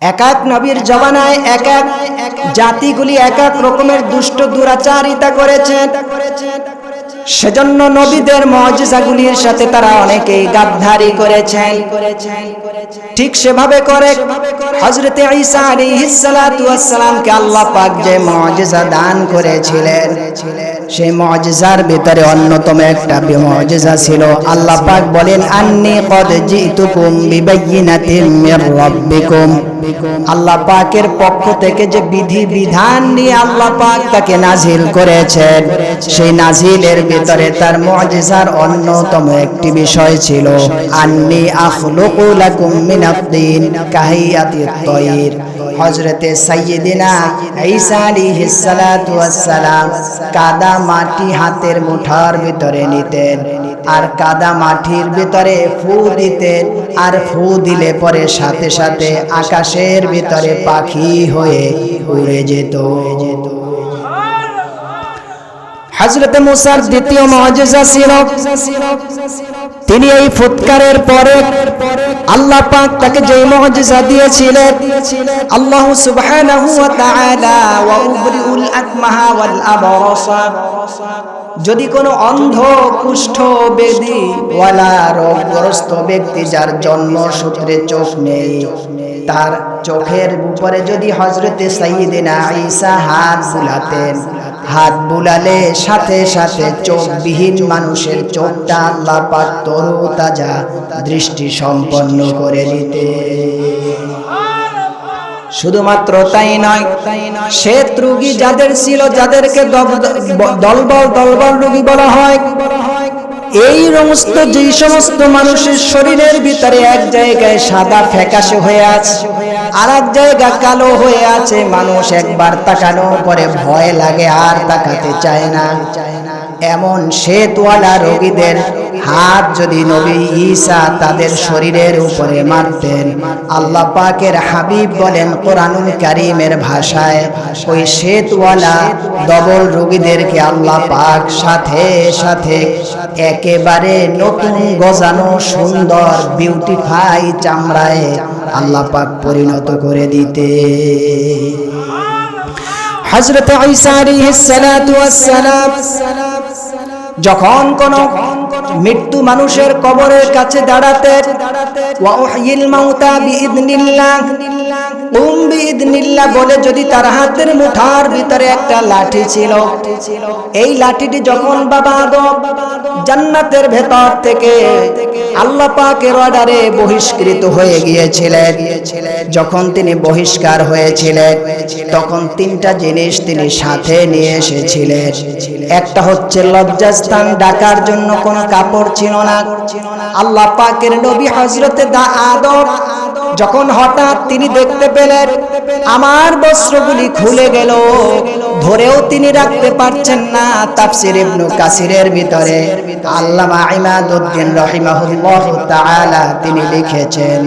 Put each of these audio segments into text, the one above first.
এক এক নবীর জমানায় এক এক জাতিগুলি এক এক রকমের দুষ্ট দুরাচারিতা করেছেন। সেজন্য নবীদের মুআজিজাগুলির সাথে তারা অনেকেই গাদ্দারি করেছেন। ঠিক সেভাবে করে হযরত ঈসা আলাইহিস সালাতু ওয়াস সালামকে আল্লাহ পাক যে মুআজিজা দান করেছিলেন, সেই মুআজিজার ভিতরে অন্যতম একটা মুআজিজা ছিল, আল্লাহ পাক বলেন আন্নী কদ জিতুকুম বিবাইয়িনাতিন মির রাব্বিকুম। আল্লাহ পাকের পক্ষ থেকে যে বিধি বিধান নিয়ে আল্লাহ পাক তাকে নাজিল করেছেন, সেই নাজিলের ভিতরে তার মুআজিজার অন্যতম একটি বিষয় ছিল আন্নী আখলুকু লাকুম মিনাত তিন কাহিয়াতিত তায়র। হযরতে সাইয়্যিদিনা ঈসা আলাইহিস সালাতু ওয়াস সালাম কাদা মাটি হাতের মুঠার ভিতরে নিতেন, আর কাদা মাটির ভিতরে ফু দিতেন, আর ফু দিলে পরে সাথে সাথে আকাশের ভিতরে পাখি হয়ে উড়ে যেত। হযরতে মুসার দ্বিতীয় মুআজিজা ছিল, তিনি এই ফুৎকারের পরে আল্লাহ পাক তাকে যে মুআজিজা দিয়েছিলেন, আল্লাহ সুবহানাহু ওয়া তাআলা ওয়া উবরিউল আকমাহা ওয়াল আবরাসা, যদি কোনো অন্ধ কুষ্ঠ বেদি ওয়ালা রোগগ্রস্ত ব্যক্তি যার জন্মসূত্রে চোখ নেই, তার চোখের উপরে যদি হযরতে সাইয়্যিদিনা ঈসা হাত বুলাতেন, হাত বুলালে সাথে সাথে চোখবিহীন মানুষের চোখটা আল্লাহ পাক তরতাজা দৃষ্টি সম্পন্ন করে দিতেন। শুধুমাত্র তাই নয়, শ্বেত রোগী যাদের ছিল, যাদেরকে দলবল রোগী বলা হয়, এই সমস্ত মানুষের শরীরের ভিতরে এক জায়গায় সাদা ফ্যাকাশে হয়ে আছে, আর এক জায়গা কালো হয়ে আছে, মানুষ একবার তাকানো পরে ভয় লাগে আর তাকাতে চায় না, এমন শ্বেতওয়ালা রোগীদের হাত যদি নবী ঈসা তাদের শরীরের উপরে মারতেন, আল্লাহ পাকের হাবিব বলেন কোরআনুল কারীমের ভাষায়, ওই শ্বেতওয়ালা ডবল রোগীদেরকে আল্লাহ পাক সাথে সাথে একেবারে নতুন গজানো সুন্দর বিউটিফাই চামড়ায় আল্লাহ পাক পরিণত করে দিতে। হযরত ঈসা আলাইহিস সালাতু ওয়াস সালাম যখন কোন মৃত্যু মানুষের কবরের কাছে দাঁড়াতেন, ওয়া উহয়িল মাউতা বিইذনিল্লাহ বিইذনিল্লাহ বলে যদি তার হাতের মুঠার ভিতরে একটা লাঠি ছিল, এই লাঠিটি যখন বাবা আদম জান্নাতের ভেতর থেকে আল্লাহ পাকের অর্ডারে বহিষ্কৃত হয়ে গিয়েছিলেন, যখন তিনি বহিষ্কার হয়েছিলেন তখন তিনটা জিনিস তিনি সাথে নিয়ে এসেছিলেন। একটা হচ্ছে লজ্জাস্থান ঢাকার জন্য কোনো কাপড় ছিল না। আল্লাহ পাকের নবী হযরতে আদম যখন হঠাৎ তিনি দেখতে পেলেন আমার বস্ত্রগুলি খুলে গেল, ধরেও তিনি রাখতে পারছেন না, তাফসীর ইবনে কাসিরের ভিতরে আল্লামা ইমাদউদ্দিন রাহিমাহুল্লাহু তাআলা তিনি লিখেছেন,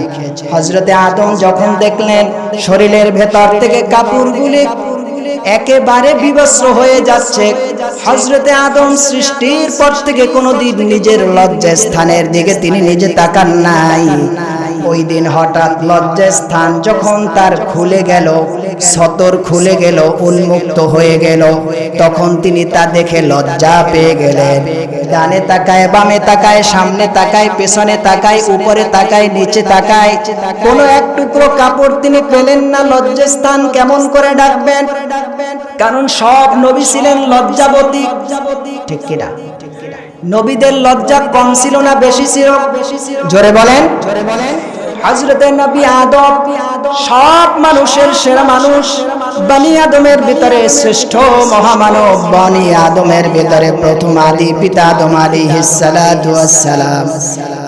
হযরতে আদম যখন দেখলেন শরীরের ভেতর থেকে কাপড়গুলি একেবারে বিবস্ত্র হয়ে যাচ্ছে, হযরতে আদম সৃষ্টির পর থেকে কোনোদিন নিজের লজ্জাস্থানের দিকে তিনি নিজে তাকান নাই। ওই দিন হঠাৎ লজ্জাস্থান যখন তার খুলে গেল, সতর খুলে গেল, উন্মুক্ত হয়ে গেল, তখন তিনি তা দেখে লজ্জা পেয়ে গেলেন। ডানে তাকায়, বামে তাকায়, সামনে তাকায়, পেছনে তাকায়, উপরে তাকায়, নিচে তাকায়, কোনো এক টুকরো কাপড় তিনি পেলেন না। লজ্জাস্থান কেমন করে ডাকবেন? কারণ সব নবী ছিলেন লজ্জাবতী, ঠিক কি না? নবীদের লজ্জা কম ছিল না বেশি ছিল? জোরে বলেন। হযরতে নবী আদম সব মানুষের সেরা মানুষ, বনি আদমের ভিতরে শ্রেষ্ঠ মহামানব, বনি আদমের ভিতরে প্রথম আদি পিতা আদম আলাইহিস সালাতু ওয়াস সালাম।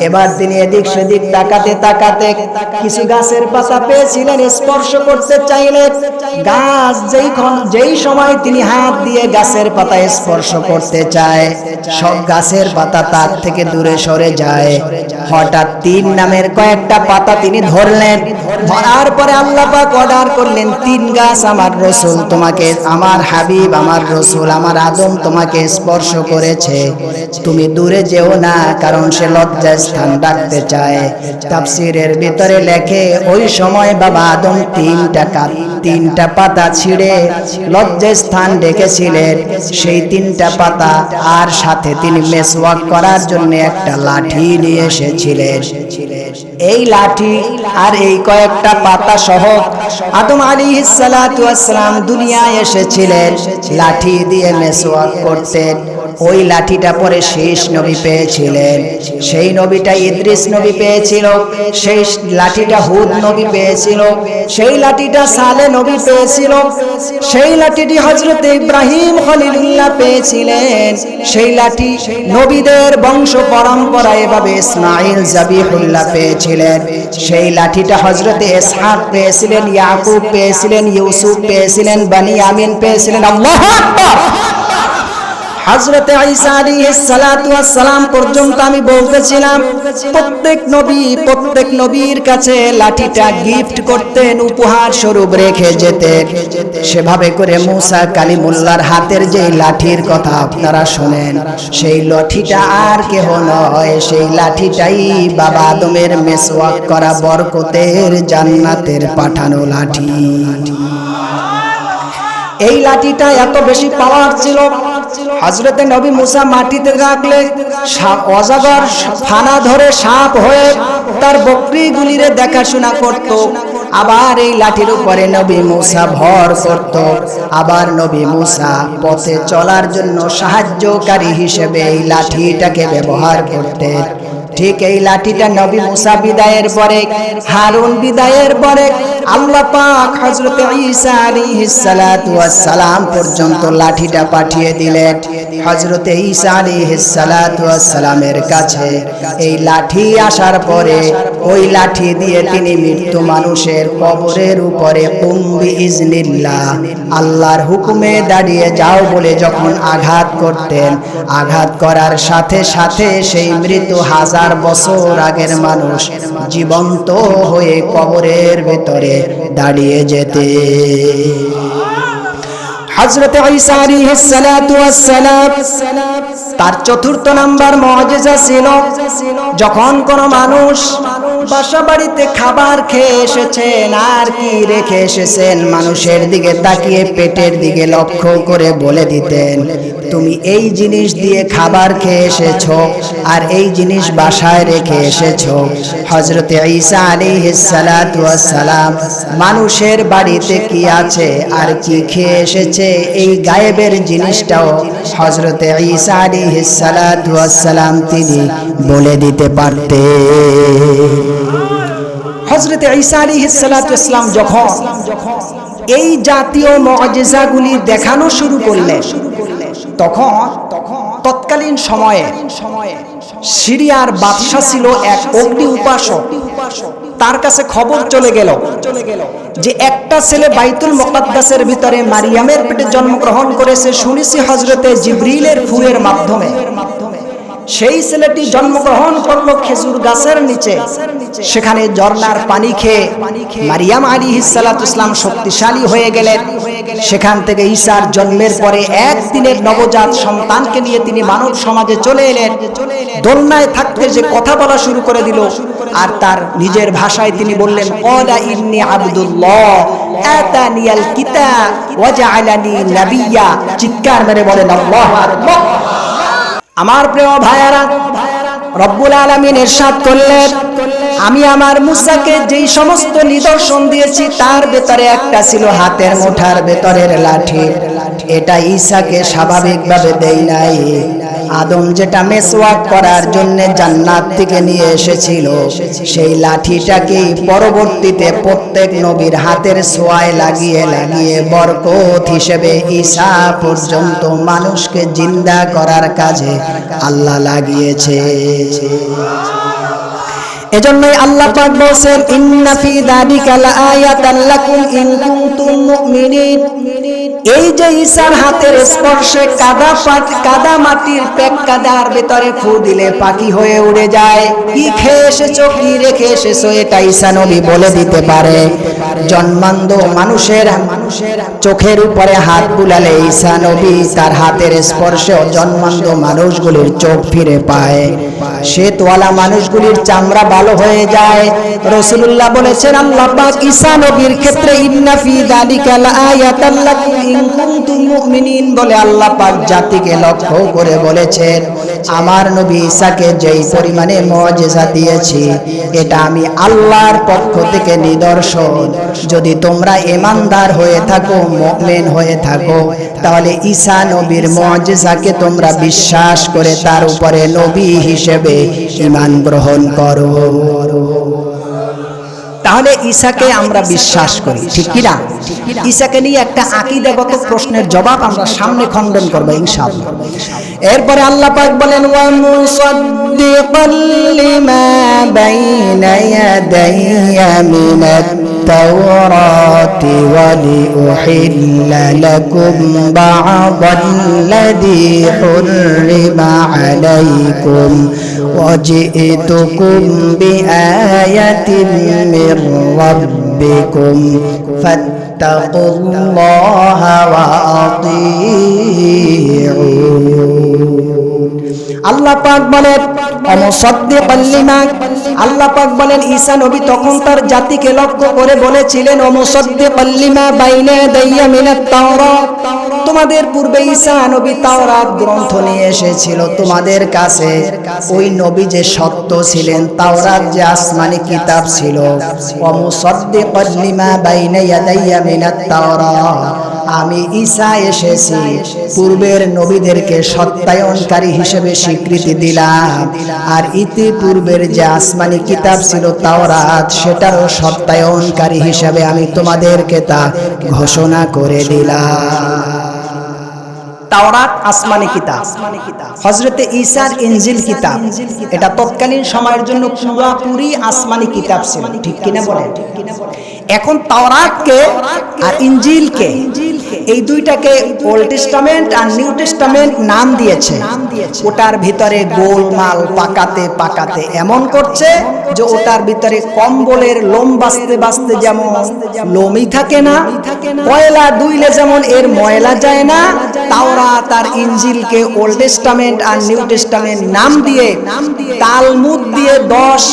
এবার তিনি এদিক সেদিক তাকাতে তাকাতে কিছু গাছের পাতা পেয়েছিলেন, স্পর্শ করতে চাইলেন। গাছ যেই সময় তিনি হাত দিয়ে গাছের পাতা স্পর্শ করতে চায়, সব গাছের পাতা তার থেকে দূরে সরে যায়। হঠাৎ তিন নামের কয়েকটা পাতা তিনি ধরলেন, ধরার পরে আল্লাহ পাক অর্ডার করলেন তিন গাছ আমার রসুল তোমাকে, আমার হাবিব, আমার রসুল, আমার আদম তোমাকে স্পর্শ করেছে, তুমি দূরে যেও না, কারণ সে লজ্জাস্থান রাখতে চায়। তাফসীরের ভিতরে লেখে ওই সময় বাবা আদম তিনটা পাতা ছিঁড়ে লজ্জাস্থান রেখেছিলেন, সেই তিনটা পাতা, আর সাথে তিনি মেসওয়াক করার জন্য একটা লাঠি নিয়ে এসেছিলেন। এই লাঠি আর এই কয়েকটা পাতা সহ আদম আলাইহিস সালাতু ওয়াস সালাম দুনিয়ায় এসেছিলেন, লাঠি দিয়ে মেসওয়াক করতেন। ওই লাঠিটা পরে শেষ নবী পেয়েছিলেন, সেই নবীটা ইদ্রিস নবী পেয়েছিল, সেই লাঠিটা হুদ নবী পেয়েছিল, সেই লাঠিটা সালে নবী পেয়েছিল, সেই লাঠিটি হযরত ইব্রাহিম খলিলুল্লাহ পেয়েছিলেন, সেই লাঠি নবীদের বংশ পরম্পরা এভাবে ইসমাঈল জাবিহুল্লাহ পেয়েছিলেন, সেই লাঠিটা হযরত ইসহাক পেয়েছিলেন, ইয়াকুব পেয়েছিলেন, ইউসুফ পেয়েছিলেন, বানিয়ামিন পেয়েছিলেন। আল্লাহু আকবার। হযরত ঈসা আলাইহিস সালাতু ওয়াস সালাম পর্যন্ত আমি বলতেছিলাম প্রত্যেক নবীর কাছে লাঠিটা গিফট করতেন, উপহার স্বরূপ রেখে যেতেন। সেভাবে করে মুসা কালিমুল্লাহর হাতের যে লাঠির কথা আপনারা শোনেন, সেই লাঠিটা আর কেহ নয়, সেই লাঠিটাই বাবা আদমের মেসওয়াক করা বরকতের জান্নাতের পাঠানো লাঠি। এই লাঠিটা এত বেশি পাওয়ার ছিল, হযরতে নবী মুসা মাটিতে রাখলে অজগর ফানা ধরে সাপ হয়ে তার বকরিগুলিরে দেখাশোনা করত। আবার এই লাঠির উপরে নবী মুসা ভর করত, আবার নবী মুসা পথে চলার জন্য সাহায্যকারী হিসেবে এই লাঠিটাকে ব্যবহার করতেন। ঠিক এই লাঠিটা নবী মুসা বিদায়ের পরে, হারুন বিদায়ের পরে আল্লাহ পাক হযরত ঈসা আলাইহিস সালাতু ওয়াস সালাম পর্যন্ত লাঠিটা পাঠিয়ে দিলেন। হযরত ঈসা আলাইহিস সালাতু ওয়াস সালামের কাছে এই লাঠি আসার পরে ওই লাঠি দিয়ে তিনি মৃত্যু মানুষের কবরের উপরে বিইজনিল্লাহ, আল্লাহর হুকুমে দাঁড়িয়ে যাও বলে যখন আঘাত করতেন, আঘাত করার সাথে সাথে সেই মৃত হাজার বছর আগের মানুষ জীবন্ত হয়ে কবরের ভিতরে দাঁড়িয়ে যেতে। হযরত ঈসা আলাইহিস সালাতু ওয়াস সালাম তার চতুর্থ নাম্বার মুআজিজা ছিল, যখন কোন মানুষ বাসা বাড়িতে খাবার খেয়ে এসেছেন আর কি রেখে এসেছেন, মানুষের দিকে তাকিয়ে পেটের দিকে লক্ষ্য করে বলে দিতেন, তুমি এই জিনিস দিয়ে খাবার খেয়ে এসেছো আর এই জিনিস বাসায় রেখে এসেছো। হযরত ঈসা আলাইহিস সালাতু ওয়াস সালাম মানুষের বাড়িতে কি আছে আর কি খেয়ে এসেছে এই গায়েবের জিনিসটাও হযরত ঈসা আলাইহিস সালাতু ওয়াস সালাম তিনি বলে দিতে পারতেন। হযরত ঈসা আলাইহিস সালাতু ওয়াস সালাম যখন এই জাতীয় মুআজিজাগুলি দেখানো শুরু করলেন, তখন তৎকালীন সময়ে সিরিয়ার বাদশা ছিল এক অগ্নি উপাসক। তার কাছে খবর চলে গেল যে একটা ছেলে বাইতুল মুকাদ্দাসের ভিতরে মারিয়ামের পেটে জন্মগ্রহণ করেছে, শুনেছি হযরতে জিবরিলের ফুয়ের মাধ্যমে। সেই ছেলেটি জন্মগ্রহণ করলো খেজুর গাছের নিচে, সেখানে ঝর্ণার পানি খেয়ে মারিয়াম আলাইহিস সালাতু ওয়াস সালাম শক্তিশালী হয়ে গেলেন। সেখান থেকে ঈসার জন্মের পরে একদিনের নবজাত সন্তানকে নিয়ে তিনি মানব সমাজে চলে এলেন। দোলনায় থাকতে যে কথা বলা শুরু করে দিল, আর তার নিজের ভাষায় তিনি বললেন, ক্বালা ইন্নী আবদুল্লাহ আতানিয়াল কিতাব ওয়া জাআলানি নাবিয়্যা। চিৎকার মেরে বলেন আল্লাহু আকবার। আমার প্রিয় ভাইয়ারা, রব্বুল আলামিন ইরশাদ করলেন, আমি আমার মুসাকে যেই সমস্ত নিদর্শন দিয়েছি তার ভেতরে একটা ছিল হাতের মুঠার ভেতরের লাঠি। এটা ঈসাকে স্বাভাবিকভাবে দেই নাই। আদম যেটা মেসওয়াক করার জন্য জান্নাত থেকে নিয়ে এসেছিল, সেই লাঠিটাকে পরবর্তীতে প্রত্যেক নবীর হাতের ছোঁয়ায় লাগিয়ে লাগিয়ে বরকত হিসেবে ঈসা পর্যন্ত মানুষকে জিন্দা করার কাজে আল্লাহ লাগিয়েছে। এজন্যই আল্লাহ পাক বলেন ইন্না ফি যালিকা লাআয়াতান লাকুম ইন কুনতুম মুমিনিন। এই যে ঈসার হাতের স্পর্শে কাদা মাটির পেক কাদার ভিতরে ফু দিলে পাখি হয়ে উড়ে যায়। কি খেয়ে এসেছো, কি রেখে এসেছো, এটা ঈসা নবী বলে দিতে পারে। জন্মান্ধ মানুষের চোখের উপরে হাত বুলালে ঈসা নবী তার হাতের স্পর্শে জন্মান্ধ মানুষগুলির চোখ ফিরে পায়। শ্বেতওয়ালা মানুষগুলির চামড়া ভালো হয়ে যায়। রাসূলুল্লাহ বলেছেন আল্লাহ পাক ঈসা নবীর ক্ষেত্রে ইন্না ফি যালিকা লাআয়াতান লাকুম ইন কুনতুম মুমিনিন বলে আল্লাহ পাক জাতিকে লক্ষ্য করে বলেছেন, আমার নবী ঈসাকে যেই পরিমাণে মুআজিজা দিয়েছি এটা আমি আল্লাহর পক্ষ থেকে নিদর্শন। যদি তোমরা ঈমানদার হয়ে থাকো, মুমিন হয়ে থাকো, তাহলে ঈসা নবীর মুআজিজাকে তোমরা বিশ্বাস করে তার উপরে নবী হিসেবে ঈমান গ্রহণ করো। তাহলে ঈসাকে আমরা বিশ্বাস করি, ঠিক কি না? ঈসাকে নিয়ে একটা আকীদাগত প্রশ্নের জবাব আমরা সামনে খণ্ডন করব ইনশাআল্লাহ। এরপরে আল্লাহ পাক বলেন ওয়া মুসাদ্দিকাল লিমা বাইনা ইয়াদাইয়া মিনাত তাওরাতি ওয়া লিউহিল্লা লাকুম বা'দাল্লাযী হুররিমা আলাইকুম ওয়া জি'তুকুম বিআয়াতিন মির রাব্বিকুম ফাত্তাকুল্লাহা ওয়া আতিউন। আল্লাহ পাক বলেন অমুসাদ্দিকাল লিমা, আল্লাহ পাক বলেন ঈসা নবী তখন তার জাতিকে লক্ষ্য করে বলেছিলেন অমুসাদ্দিকাল লিমা বাইনা ইয়াদাইয়া মিনাত তাওরাত, তোমাদের পূর্বে ঈসা নবী তাওরাত গ্রন্থ নিয়ে এসেছিল তোমাদের কাছে। ওই নবী যে সত্য ছিলেন, তাওরাত যে আসমানি কিতাব ছিল। অমুসাদ্দিকাল লিমা বাইনা ইয়াদাইয়া মিনাত তাওরাত, আমি ঈসা এসেছি পূর্বের নবীদেরকে সত্যায়নকারী হিসেবে স্বীকৃতি দিলাম, আর ইতিপূর্বের যে আসমানি কিতাব ছিল তাওরাত সেটারও সত্যায়নকারী হিসেবে আমি তোমাদেরকে তা ঘোষণা করে দিলাম। তাওরাত আসমানি কিতাব, হযরতে ঈসার ইনজিল কিতাব, এটা তৎকালীন সময়ের জন্য পুরোপুরি আসমানি কিতাব ছিল, ঠিক কিনা বলেন? এখন তাওরাতকে আর ইনজিলকে, এই দুইটাকে ওল্ড টেস্টামেন্ট আর নিউ টেস্টামেন্ট নাম দিয়েছে। ওটার ভিতরে গোলমাল পাকাতে পাকাতে এমন করছে যে ওটার ভিতরে কম্বলের লোম বাঁচতে বাঁচতে যেমন লোমই থাকে না, কয়লা ধুইলে যেমন এর ময়লা যায় না, তাওরাত আর ইনজিলকে ওল্ড টেস্টামেন্ট আর নিউ টেস্টামেন্ট নাম দিয়ে তালমুদ দিয়ে 10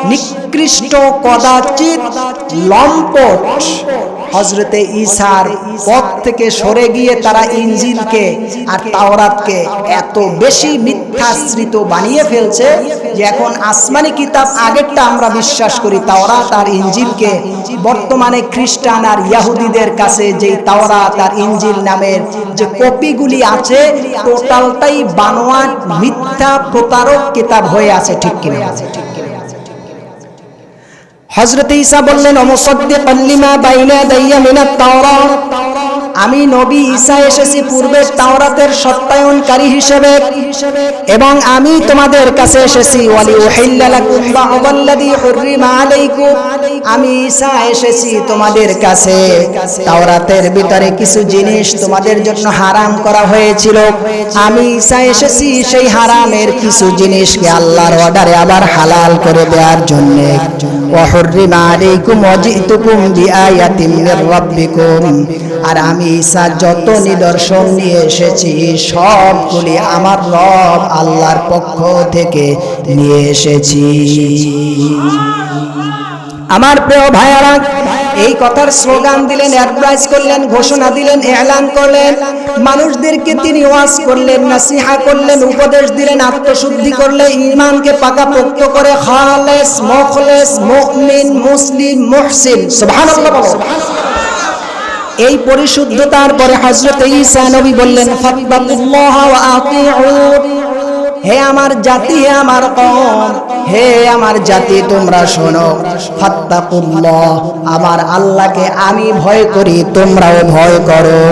নিকৃষ্ট কদাচিৎ লম্পট হযরতে ঈসার পথ থেকে সরে গিয়ে তারা ইনজিলকে আর তাওরাতকে এত বেশি মিথ্যাশ্রিত বানিয়ে ফেলছে যে এখন আসমানি কিতাব আগেরটা আমরা বিশ্বাস করি তাওরাত আর ইনজিলকে, বর্তমানে খ্রিস্টান আর ইহুদিদের কাছে যেই তাওরাত আর ইনজিল নামের যে কপিগুলি আছে টোটালটাই বানোয়াট মিথ্যা প্রতারক কিতাব হয়ে আছে, ঠিক কিনা? হযরত ঈসা বললেন অমুসাদ্দিকাল লিমা বাইনা ইয়াদাইয়া মিনাত তাওরাত, আমি নবী ঈসা এসেছি পূর্বের তাওরাতের সত্যায়নকারী হিসেবে, এবং আমি তোমাদের কাছে এসেছি ওয়ালিউহিল্লা লাকুম বা'দাল্লাযী হুররিমা আলাইকুম, আমি ঈসা এসেছি তোমাদের কাছে তাওরাতের ভিতরে কিছু জিনিস তোমাদের জন্য হারাম করা হয়েছিল, আমি ঈসা এসেছি সেই হারামের কিছু জিনিসকে আল্লাহর অর্ডারে আবার হালাল করে দেওয়ার জন্য। ওয়া হুররিমা আলাইকুম ওয়া জি'তুকুম বিআয়াতিন মির রাব্বিকুম, আর আমি ঈসা যত নিদর্শন নিয়ে এসেছি সবগুলি আমার রব আল্লাহর পক্ষ থেকে নিয়ে এসেছি। আমার প্রিয় ভাইয়ারা, এই কথার স্লোগান দিলেন, অ্যাডভাইস করলেন, ঘোষণা দিলেন, এলান করলেন, মানুষদেরকে তিনি ওয়াজ করলেন, নসিহা করলেন, উপদেশ দিলেন, আত্মশুদ্ধি করলেন, ঈমানকে পাকাপোক্ত করে খালেস মুখলেস মুমিন মুসলিম মুহসিন সুবহানাল্লাহ বলো। এই পরিশুদ্ধতার পরে হযরত ঈসা নবী বললেন ফাত্তাকুল্লাহ ওয়া আতিউন, হে আমার জাতি, হে আমার কওম, হে আমার জাতি, তোমরা শোনো, ফাত্তাকুল্লাহ, আমার আল্লাহকে আমি ভয় করি, তোমরাও ভয় করো।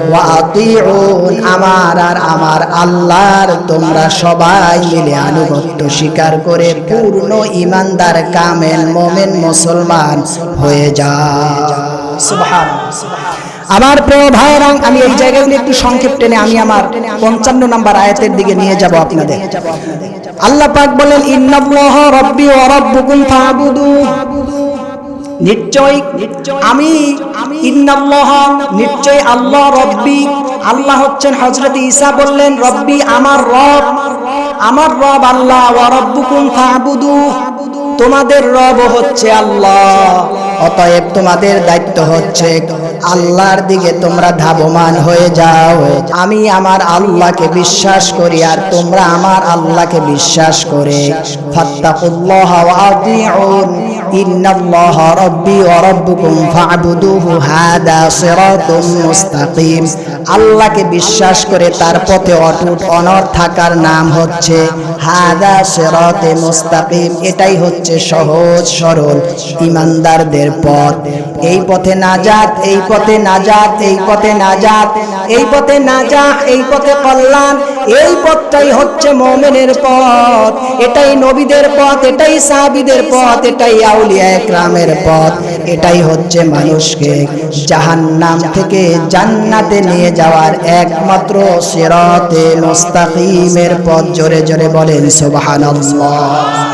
ওয়া আতিউন, আমার আর আমার আল্লাহর তোমরা সবাই মিলে আনুগত্য স্বীকার করে পূর্ণ ঈমানদার, কামেল মুমিন মুসলমান হয়ে যাও। সুবহানাল্লাহ। আমার প্রিয় ভাইরা, আমি এই জায়গাগুলো একটু সংক্ষেপ টেনে আমি আমার 55 নম্বর আয়াতের দিকে নিয়ে যাব আপনাদের। আল্লাহ পাক বলেন, ইন্নাল্লাহ রাব্বি ওয়া রাব্বুকুম ফা'বুদু, নিশ্চয় আমি, ইন্নাল্লাহ, নিশ্চয় আল্লাহ, রব্বি, আল্লাহ হচ্ছেন হযরত ঈসা বললেন রব্বি, আমার রব, আমার রব আল্লাহ, ওয়া রাব্বুকুম ফা'বুদু, তোমাদের রব হচ্ছে আল্লাহ, অতএব তোমাদের দায়িত্ব হচ্ছে আল্লাহর দিকে তোমরা ধাবমান হয়ে যাও। আমি আমার আল্লাহকে বিশ্বাস করি আর তোমরা আমার আল্লাহকে বিশ্বাস করে ফাত্তাকুল্লাহ ওয়া আতিউন, ইন্নাল্লাহ রাব্বি ওয়া রাব্বুকুম ফা'বুদুহু, হাদা সিরাতুম মুস্তাকিম। আল্লাহকে বিশ্বাস করে তার পথে অটুট অনড় থাকার নাম হচ্ছে হাদা সিরাতে মুস্তাকিম, এটাই হচ্ছে সহজ সরল ঈমানদারদের পথ। এই পথে নাজাত, এই পথে নাজাত, এই পথে নাজাত, এই পথে নাজাত, এই পথে কল্যাণ, এই পথটাই হচ্ছে মুমিনের পথ, এটাই নবীদের পথ, এটাই সাহাবীদের পথ, এটাই আউলিয়া একরামের পথ, এটাই হচ্ছে মানুষকে জাহান্নাম থেকে জান্নাতে নিয়ে যাওয়ার একমাত্র সিরাতে মুস্তাকিমের পথ। জোরে জোরে বলেন সুবহানাল্লাহ।